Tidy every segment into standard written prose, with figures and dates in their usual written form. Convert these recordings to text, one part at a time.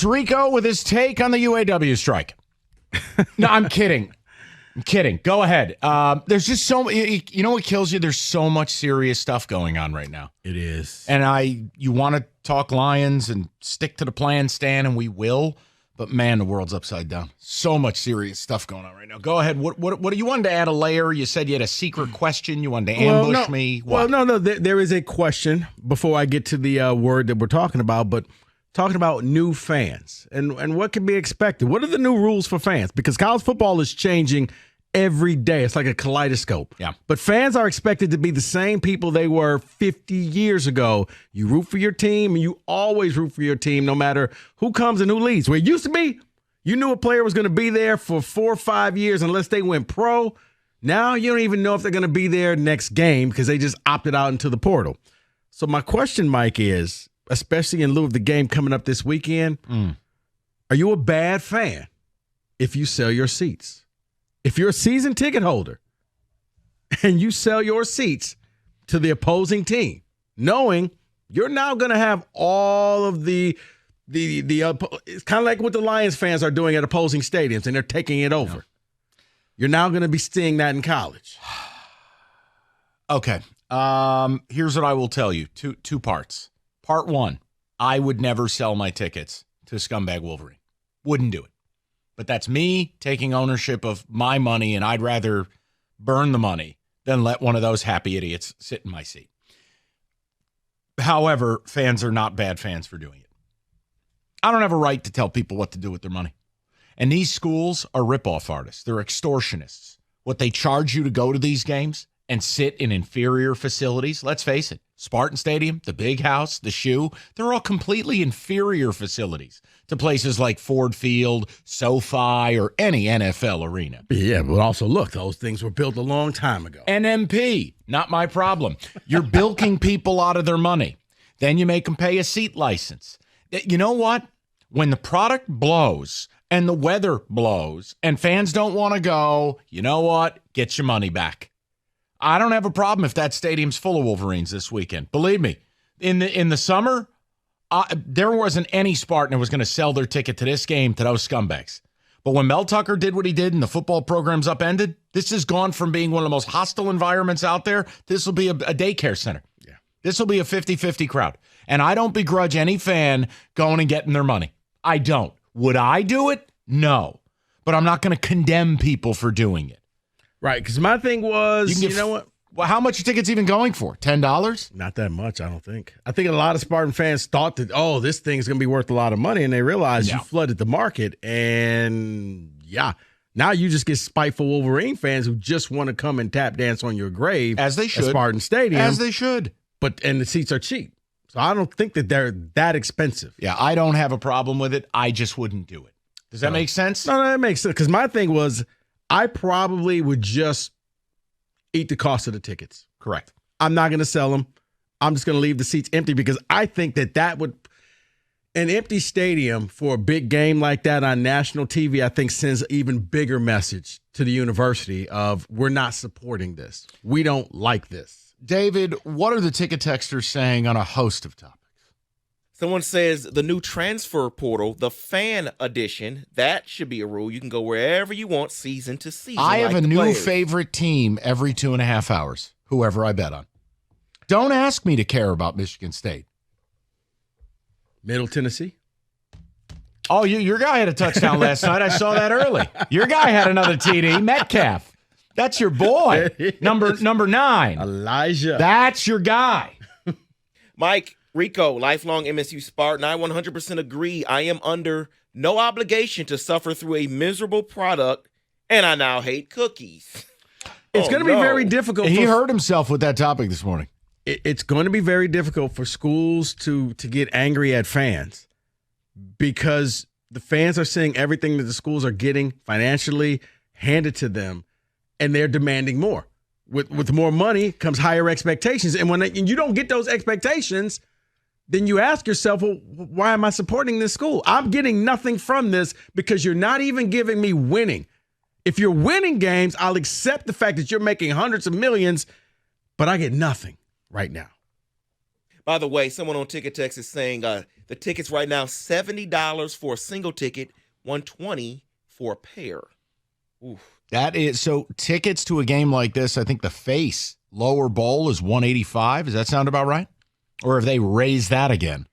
It's Rico with his take on the UAW strike. No, I'm kidding. I'm kidding. Go ahead. There's just you know what kills you? There's so much serious stuff going on right now. It is. And you want to talk Lions and stick to the plan, Stan, and we will. But, man, the world's upside down. So much serious stuff going on right now. Go ahead. What do you wanted to add a layer? You said you had a secret question. You wanted to ambush me. What? Well, no. There is a question before I get to the word that we're talking about, but talking about new fans and what can be expected. What are the new rules for fans? Because college football is changing every day. It's like a kaleidoscope. Yeah. But fans are expected to be the same people they were 50 years ago. You root for your team, and you always root for your team no matter who comes and who leaves. Where it used to be, you knew a player was going to be there for 4 or 5 years unless they went pro. Now you don't even know if they're going to be there next game because they just opted out into the portal. So my question, Mike, is, especially in lieu of the game coming up this weekend, are you a bad fan if you sell your seats? If you're a season ticket holder and you sell your seats to the opposing team, knowing you're now going to have all of the it's kind of like what the Lions fans are doing at opposing stadiums, and they're taking it over. Yeah. You're now going to be seeing that in college. Okay. Here's what I will tell you. Two parts. Part one, I would never sell my tickets to Scumbag Wolverine. Wouldn't do it. But that's me taking ownership of my money, and I'd rather burn the money than let one of those happy idiots sit in my seat. However, fans are not bad fans for doing it. I don't have a right to tell people what to do with their money. And these schools are ripoff artists. They're extortionists. What they charge you to go to these games and sit in inferior facilities, let's face it, Spartan Stadium, the Big House, the Shoe, they're all completely inferior facilities to places like Ford Field, SoFi, or any NFL arena. Yeah, but also, look, those things were built a long time ago. NMP, not my problem. You're bilking people out of their money. Then you make them pay a seat license. You know what? When the product blows and the weather blows and fans don't want to go, you know what? Get your money back. I don't have a problem if that stadium's full of Wolverines this weekend. Believe me, in the summer, there wasn't any Spartan that was going to sell their ticket to this game to those scumbags. But when Mel Tucker did what he did and the football program's upended, this has gone from being one of the most hostile environments out there. This will be a daycare center. Yeah. This will be a 50-50 crowd. And I don't begrudge any fan going and getting their money. I don't. Would I do it? No. But I'm not going to condemn people for doing it. Right, because my thing was, you know what? Well, how much are tickets even going for? $10? Not that much, I don't think. I think a lot of Spartan fans thought that, this thing's going to be worth a lot of money, and they realized you flooded the market, and now you just get spiteful Wolverine fans who just want to come and tap dance on your grave. As they should. At Spartan Stadium. As they should. And the seats are cheap. So I don't think that they're that expensive. Yeah, I don't have a problem with it. I just wouldn't do it. Does that make sense? No, that makes sense, because my thing was, I probably would just eat the cost of the tickets. Correct. I'm not going to sell them. I'm just going to leave the seats empty because I think that would – an empty stadium for a big game like that on national TV, I think sends an even bigger message to the university of we're not supporting this. We don't like this. David, what are the ticket texters saying on a host of topics? Someone says the new transfer portal, the fan edition, that should be a rule. You can go wherever you want, season to season. I have like a new players. favorite team every 2.5 hours, whoever I bet on. Don't ask me to care about Michigan State. Middle Tennessee? Oh, your guy had a touchdown last night. I saw that early. Your guy had another TD, Metcalf. That's your boy, number 9. Elijah. That's your guy. Mike, Rico, lifelong MSU Spartan, I 100% agree. I am under no obligation to suffer through a miserable product, and I now hate cookies. It's going to be very difficult. He hurt himself with that topic this morning. It's going to be very difficult for schools to get angry at fans because the fans are seeing everything that the schools are getting financially handed to them, and they're demanding more. With more money comes higher expectations. And when you don't get those expectations, then you ask yourself, well, why am I supporting this school? I'm getting nothing from this because you're not even giving me winning. If you're winning games, I'll accept the fact that you're making hundreds of millions, but I get nothing right now. By the way, someone on Ticket Text is saying the tickets right now $70 for a single ticket, $120 for a pair. Oof. That is so. Tickets to a game like this, I think the face lower bowl is $185. Does that sound about right? Or have they raised that again?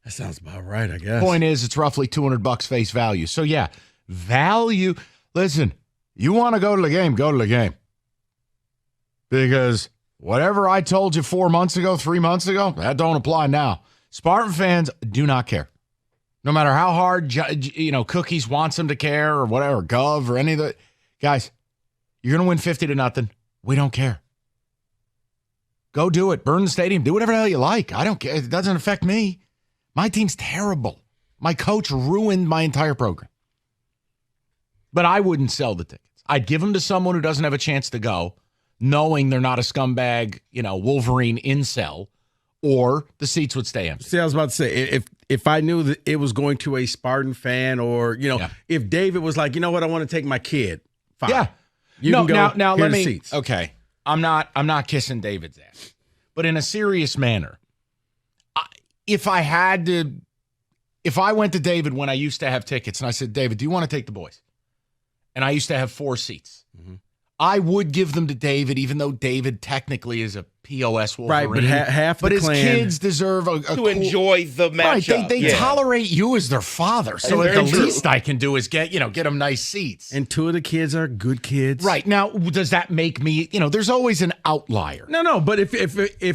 That sounds about right, I guess. Point is, it's roughly $200 face value. So yeah, value. Listen, you want to go to the game, go to the game. Because whatever I told you 4 months ago, 3 months ago, that don't apply now. Spartan fans do not care. No matter how hard, Cookies wants them to care or whatever, Gov or any of the guys, you're going to win 50-0. We don't care. Go do it. Burn the stadium. Do whatever the hell you like. I don't care. It doesn't affect me. My team's terrible. My coach ruined my entire program. But I wouldn't sell the tickets. I'd give them to someone who doesn't have a chance to go, knowing they're not a scumbag, Wolverine incel, or the seats would stay empty. See, I was about to say, if I knew that it was going to a Spartan fan or, if David was like, you know what, I want to take my kid, fine. Yeah. You can go, now here let are the me, seats. okay, I'm not kissing David's ass. But in a serious manner, if I went to David when I used to have tickets and I said, David, do you want to take the boys? And I used to have 4 seats. Mm-hmm. I would give them to David, even though David technically is a POS Wolverine. Right, but half the But his clan, kids deserve a to enjoy the matchup. Right, they tolerate you as their father. So Very the true. least I can do is get them nice seats. And 2 of the kids are good kids. Right. Now, does that make me, there's always an outlier. No, but if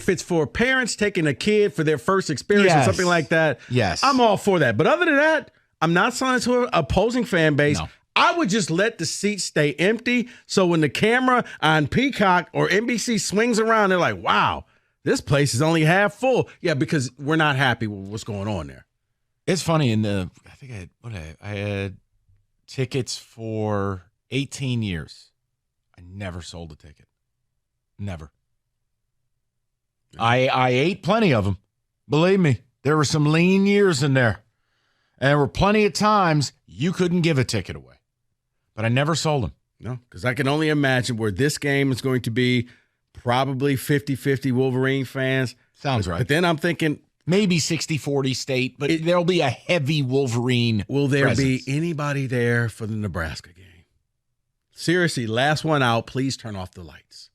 it's for parents taking a kid for their first experience or Yes. something like that, Yes. I'm all for that. But other than that, I'm not selling to an opposing fan base. No. I would just let the seats stay empty so when the camera on Peacock or NBC swings around, they're like, wow, this place is only half full. Yeah, because we're not happy with what's going on there. It's funny, I had tickets for 18 years. I never sold a ticket. Never. I ate plenty of them. Believe me, there were some lean years in there. And there were plenty of times you couldn't give a ticket away. But I never sold them. No, because I can only imagine where this game is going to be probably 50-50 Wolverine fans. Sounds right. But then I'm thinking, maybe 60-40 state, but there'll be a heavy Wolverine will there presence. be anybody there for the Nebraska game? Seriously, last one out, please turn off the lights.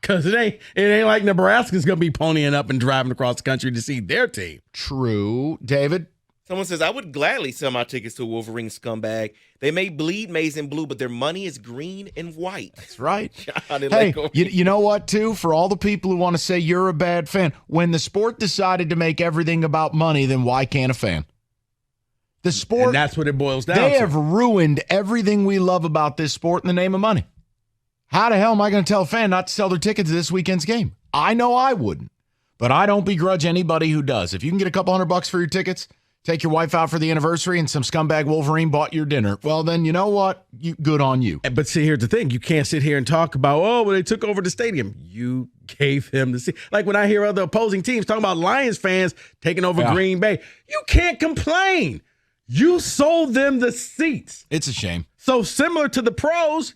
Because it ain't like Nebraska's going to be ponying up and driving across the country to see their team. True. David? Someone says, I would gladly sell my tickets to a Wolverine scumbag. They may bleed maize and blue, but their money is green and white. That's right. Johnny Hey, Lake- you know what, too? For all the people who want to say you're a bad fan, when the sport decided to make everything about money, then why can't a fan? The sport, And that's what it boils down they to. have ruined everything we love about this sport in the name of money. How the hell am I going to tell a fan not to sell their tickets to this weekend's game? I know I wouldn't, but I don't begrudge anybody who does. If you can get a couple $100 for your tickets, take your wife out for the anniversary, and some scumbag Wolverine bought your dinner, well, then you know what? Good on you. But see, here's the thing. You can't sit here and talk about, well, they took over the stadium. You gave him the seat. Like when I hear other opposing teams talking about Lions fans taking over Green Bay, you can't complain. You sold them the seats. It's a shame. So similar to the pros,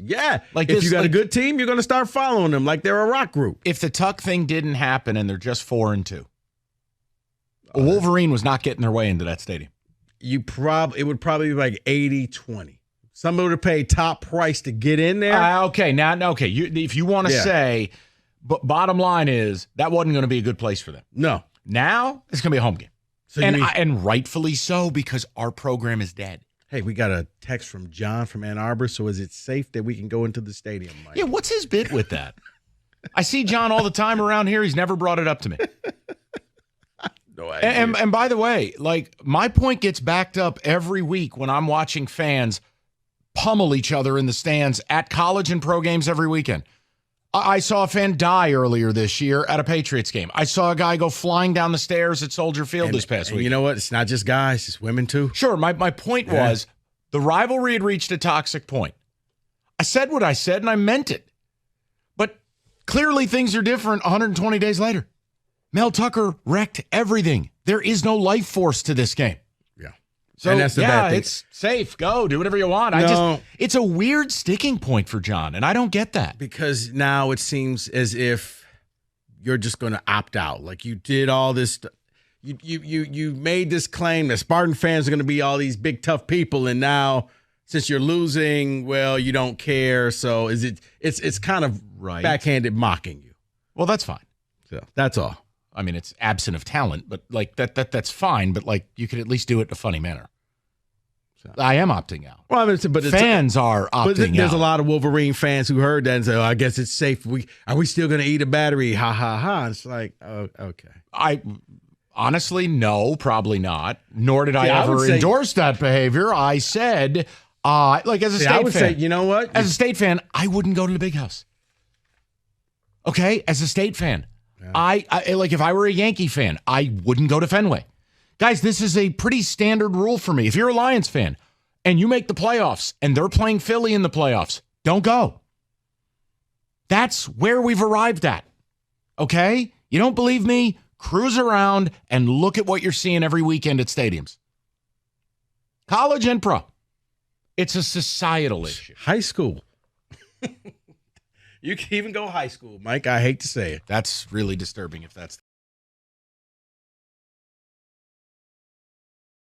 Like if this- you got a like- good team, you're going to start following them like they're a rock group. If the Tuck thing didn't happen and they're just 4-2, Wolverine was not getting their way into that stadium. It would probably be like 80-20. Somebody would have paid top price to get in there. Okay. If you want to say, but bottom line is that wasn't going to be a good place for them. No. Now it's going to be a home game. So you mean- And rightfully so, because our program is dead. Hey, we got a text from John from Ann Arbor. So is it safe that we can go into the stadium, Mike? Yeah, what's his bit with that? I see John all the time around here. He's never brought it up to me. No idea. And by the way, like my point gets backed up every week when I'm watching fans pummel each other in the stands at college and pro games every weekend. I saw a fan die earlier this year at a Patriots game. I saw a guy go flying down the stairs at Soldier Field this past week. You know what? It's not just guys, it's women too. Sure, my point was the rivalry had reached a toxic point. I said what I said and I meant it. But clearly things are different 120 days later. Mel Tucker wrecked everything. There is no life force to this game. Yeah. So And that's the bad thing. it's safe. Go do whatever you want. No. It's a weird sticking point for John, and I don't get that. Because now it seems as if you're just going to opt out. Like you did all this. You made this claim that Spartan fans are going to be all these big tough people, and now since you're losing, well, you don't care. So it's kind of backhanded mocking you. Well, that's fine. So that's all. I mean, it's absent of talent, but like that's fine. But like, you could at least do it in a funny manner. So, I am opting out. Well, I mean, but fans are opting out. There's a lot of Wolverine fans who heard that and say, "Oh, I guess it's safe. Are we still going to eat a battery? Ha ha ha!" It's like, oh, okay. I honestly, no, probably not. Nor did I ever endorse that behavior. I said, like as a state I would fan, say, you know what? As a state fan, I wouldn't go to the big house. Okay, as a state fan, yeah. I like if I were a Yankee fan, I wouldn't go to Fenway. Guys, this is a pretty standard rule for me. If you're a Lions fan and you make the playoffs and they're playing Philly in the playoffs, don't go. That's where we've arrived at. Okay? You don't believe me? Cruise around and look at what you're seeing every weekend at stadiums. College and pro. It's a societal issue. High school. You can even go high school, Mike. I hate to say it. That's really disturbing if that's